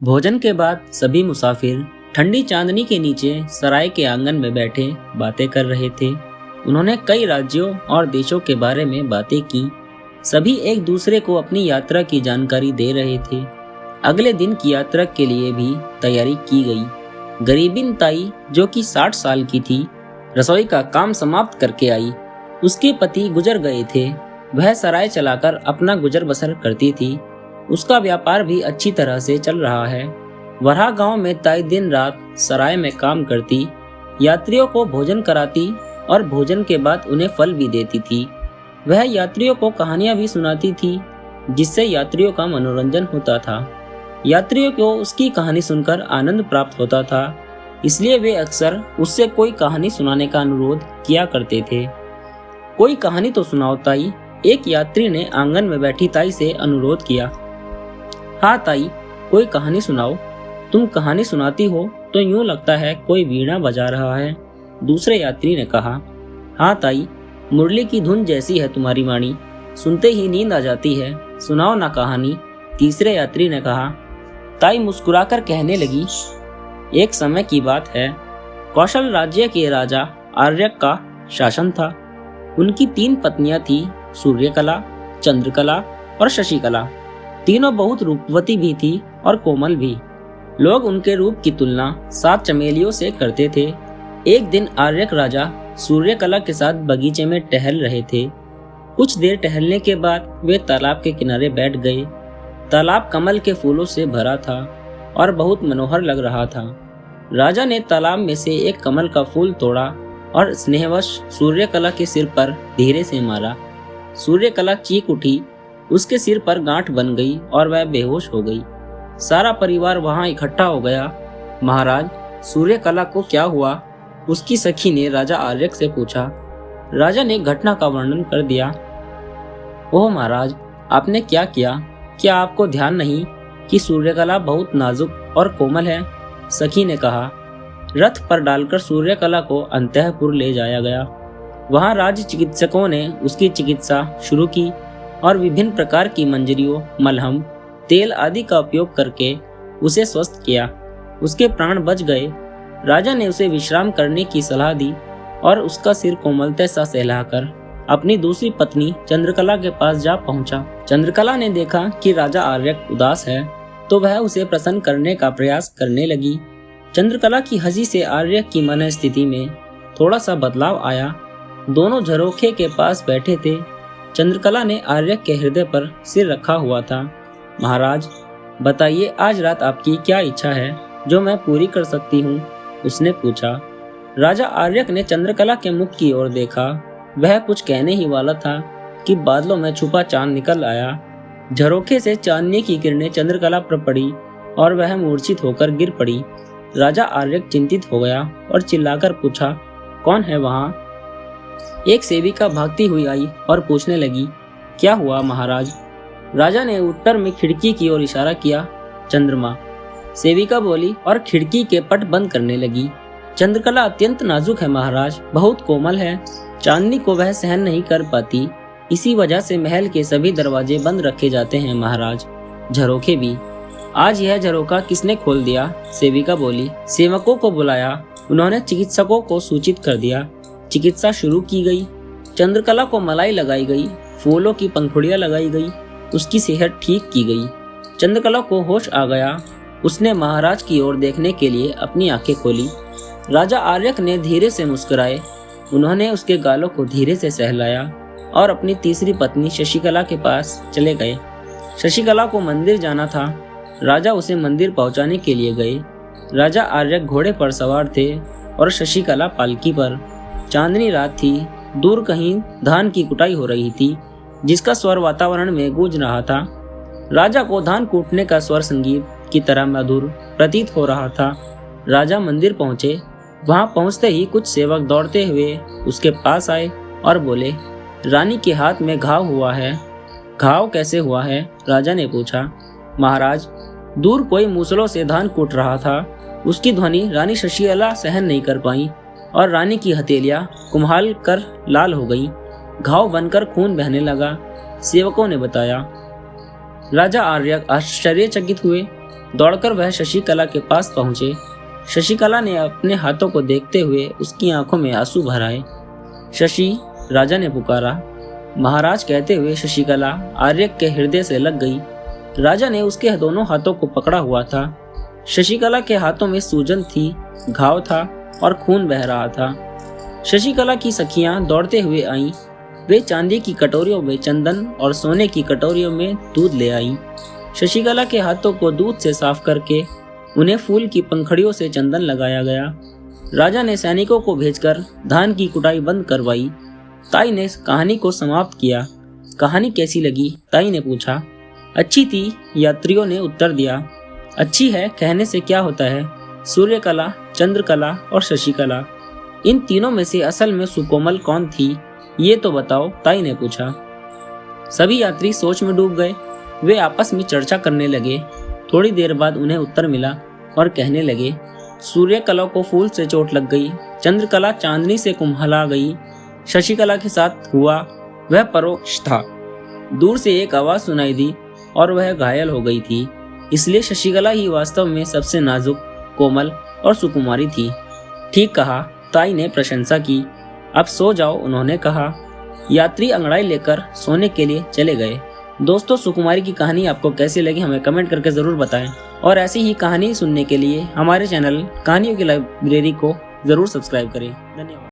भोजन के बाद सभी मुसाफिर ठंडी चांदनी के नीचे सराय के आंगन में बैठे बातें कर रहे थे। उन्होंने कई राज्यों और देशों के बारे में बातें की। सभी एक दूसरे को अपनी यात्रा की जानकारी दे रहे थे। अगले दिन की यात्रा के लिए भी तैयारी की गई। गरीबिन ताई, जो कि 60 साल की थी, रसोई का काम समाप्त करके आई। उसके पति गुजर गए थे। वह सराय चलाकर अपना गुजर बसर करती थी। उसका व्यापार भी अच्छी तरह से चल रहा है। वरहा गांव में ताई दिन रात सराय में काम करती, यात्रियों को भोजन कराती और भोजन के बाद उन्हें फल भी देती थी। वह यात्रियों को कहानियां भी सुनाती थी, जिससे यात्रियों का मनोरंजन होता था। यात्रियों को उसकी कहानी सुनकर आनंद प्राप्त होता था, इसलिए वे अक्सर उससे कोई कहानी सुनाने का अनुरोध किया करते थे। कोई कहानी तो सुनाओ ताई, एक यात्री ने आंगन में बैठी ताई से अनुरोध किया। हाँ ताई, कोई कहानी सुनाओ। तुम कहानी सुनाती हो तो यूं लगता है कोई वीणा बजा रहा है, दूसरे यात्री ने कहा। हाँ ताई, मुरली की धुन जैसी है तुम्हारी वाणी, सुनते ही नींद आ जाती है। सुनाओ ना कहानी, तीसरे यात्री ने कहा। ताई मुस्कुराकर कहने लगी, एक समय की बात है। कौशल राज्य के राजा आर्यक का शासन था। उनकी 3 पत्नियां थी, सूर्यकला, चंद्रकला और शशिकला। तीनों बहुत रूपवती भी थी और कोमल भी। लोग उनके रूप की तुलना 7 चमेलियों से करते थे। एक दिन आर्यक राजा सूर्यकला के साथ बगीचे में टहल रहे थे। कुछ देर टहलने के बाद वे तालाब के किनारे बैठ गए। तालाब कमल के फूलों से भरा था और बहुत मनोहर लग रहा था। राजा ने तालाब में से एक कमल का फूल तोड़ा और स्नेहवश सूर्यकला के सिर पर धीरे से मारा। सूर्यकला चीख उठी, उसके सिर पर गांठ बन गई और वह बेहोश हो गई। सारा परिवार वहां इकट्ठा हो गया। महाराज, सूर्यकला को क्या हुआ? उसकी सखी ने राजा आर्यक से पूछा। राजा ने घटना का वर्णन कर दिया। ओह महाराज, आपने क्या किया? क्या आपको ध्यान नहीं कि सूर्यकला बहुत नाजुक और कोमल है? सखी ने कहा। रथ पर डालकर सूर्यकला को अंतःपुर ले जाया गया। वहां राज्य चिकित्सकों ने उसकी चिकित्सा शुरू की और विभिन्न प्रकार की मंजरियों, मलहम, तेल आदि का उपयोग करके उसे स्वस्थ किया। उसके प्राण बच गए। राजा ने उसे विश्राम करने की सलाह दी और उसका सिर कोमलता सा सहलाकर अपनी दूसरी पत्नी चंद्रकला के पास जा पहुंचा। चंद्रकला ने देखा कि राजा आर्यक उदास है, तो वह उसे प्रसन्न करने का प्रयास करने लगी। चंद्रकला की हंसी से आर्यक की मन स्थिति में थोड़ा सा बदलाव आया। दोनों झरोखे के पास बैठे थे। चंद्रकला ने आर्यक के हृदय पर सिर रखा हुआ था। महाराज, बताइए आज रात आपकी क्या इच्छा है जो मैं पूरी कर सकती हूँ? उसने पूछा। राजा आर्यक ने चंद्रकला के मुख की ओर देखा। वह कुछ कहने ही वाला था कि बादलों में छुपा चांद निकल आया। झरोखे से चांदनी की किरणें चंद्रकला पर पड़ी और वह मूर्छित होकर गिर पड़ी। राजा आर्यक चिंतित हो गया और चिल्लाकर पूछा, कौन है वहाँ? एक सेविका भागती हुई आई और पूछने लगी, क्या हुआ महाराज? राजा ने उत्तर में खिड़की की ओर इशारा किया। चंद्रमा, सेविका बोली और खिड़की के पट बंद करने लगी। चंद्रकला अत्यंत नाजुक है महाराज, बहुत कोमल है। चांदनी को वह सहन नहीं कर पाती। इसी वजह से महल के सभी दरवाजे बंद रखे जाते हैं महाराज, झरोखे भी। आज यह झरोखा किसने खोल दिया? सेविका बोली। सेवकों को बुलाया। उन्होंने चिकित्सकों को सूचित कर दिया। चिकित्सा शुरू की गई। चंद्रकला को मलाई लगाई गई, फूलों की पंखुड़ियां लगाई गई, उसकी सेहत ठीक की गई। चंद्रकला को होश आ गया। उसने महाराज की ओर देखने के लिए अपनी आंखें खोली। राजा आर्यक ने धीरे से मुस्कुराए। उन्होंने उसके गालों को धीरे से सहलाया और अपनी तीसरी पत्नी शशिकला के पास चले गए। शशिकला को मंदिर जाना था। राजा उसे मंदिर पहुंचाने के लिए गए। राजा आर्यक घोड़े पर सवार थे और शशिकला पालकी पर। चांदनी रात थी। दूर कहीं धान की कुटाई हो रही थी, जिसका स्वर वातावरण में गूंज रहा था। राजा को धान कूटने का स्वर संगीत की तरह मधुर प्रतीत हो रहा था। राजा मंदिर पहुंचे। वहां पहुंचते ही कुछ सेवक दौड़ते हुए उसके पास आए और बोले, रानी के हाथ में घाव हुआ है। घाव कैसे हुआ है? राजा ने पूछा। महाराज, दूर कोई मूसलों से धान कूट रहा था। उसकी ध्वनि रानी शशिकला सहन नहीं कर पाई और रानी की हथेलियां कुम्हाल कर लाल हो गई। घाव बनकर खून बहने लगा, सेवकों ने बताया। राजा आर्यक आश्चर्यचकित हुए। दौड़कर वह शशिकला के पास पहुंचे। शशिकला ने अपने हाथों को देखते हुए उसकी आंखों में आंसू भर आए। शशि, राजा ने पुकारा। महाराज कहते हुए शशिकला आर्यक के हृदय से लग गई। राजा ने उसके दोनों हाथों को पकड़ा हुआ था। शशिकला के हाथों में सूजन थी, घाव था और खून बह रहा था। शशिकला की सखियां दौड़ते हुए आईं। वे चांदी की कटोरियों में चंदन और सोने की कटोरियों में दूध ले आईं। शशिकला के हाथों को दूध से साफ करके उन्हें फूल की पंखड़ियों से चंदन लगाया गया। राजा ने सैनिकों को भेजकर धान की कुटाई बंद करवाई। ताई ने कहानी को समाप्त किया। कहानी कैसी लगी? ताई ने पूछा। अच्छी थी, यात्रियों ने उत्तर दिया। अच्छी है कहने से क्या होता है? सूर्यकला, चंद्रकला और शशिकला, इन तीनों में से असल में सुकोमल कौन थी, ये तो बताओ, ताई ने पूछा। सभी यात्री सोच में डूब गए। वे आपस में चर्चा करने लगे। थोड़ी देर बाद उन्हें उत्तर मिला और कहने लगे, सूर्यकला को फूल से चोट लग गई, चंद्रकला चांदनी से कुम्हला गई, शशिकला के साथ हुआ वह परोक्ष था। दूर से एक आवाज सुनाई दी और वह घायल हो गई थी। इसलिए शशिकला ही वास्तव में सबसे नाजुक, कोमल और सुकुमारी थी। ठीक कहा, ताई ने प्रशंसा की। अब सो जाओ, उन्होंने कहा। यात्री अंगड़ाई लेकर सोने के लिए चले गए। दोस्तों, सुकुमारी की कहानी आपको कैसी लगी हमें कमेंट करके जरूर बताएं और ऐसी ही कहानी सुनने के लिए हमारे चैनल कहानियों की लाइब्रेरी को जरूर सब्सक्राइब करें। धन्यवाद।